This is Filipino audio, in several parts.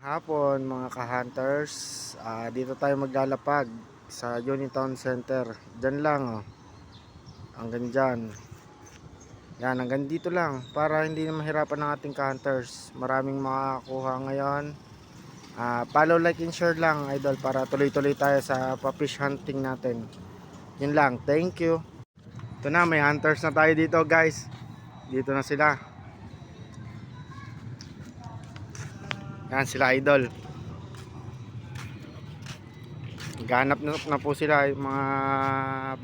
Hapon mga ka-hunters, dito tayo maglalapag sa Unitown Center. Diyan lang oh. Hanggang dyan. Yan, hanggang dito lang para hindi na mahirapan ng ating ka-hunters. Maraming makakuha ngayon. Follow, like, and share lang idol para tuloy-tuloy tayo sa pa-fish hunting natin. Yun lang, thank you. Ito na, may hunters na tayo dito guys. Dito na sila. Yan sila idol. Ganap na po sila yung mga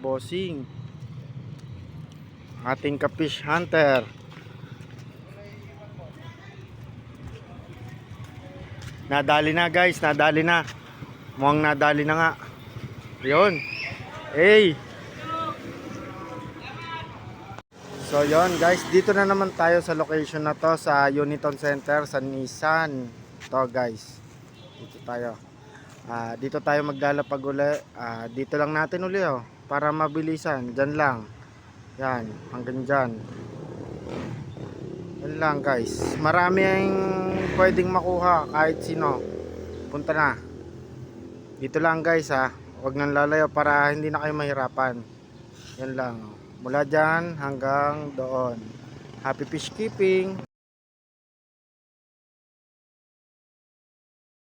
bossing. Ating ka-fish hunter. Nadali na guys, nadali na. Mukhang nadali na nga. Yun. Hey. So yon guys, dito na naman tayo sa location na to sa Unitown Center sa Nissan. To guys. Dito tayo. Dito tayo maglalapag uli. Dito lang natin uli oh, para mabilisan. Diyan lang. Yan, hanggang dyan. Yan lang guys. Marami ang pwedeng makuha kahit sino. Punta na. Dito lang guys ha. Huwag nang lalayo para hindi na kayo mahirapan. Yan lang. Mula dyan hanggang doon. Happy fish keeping.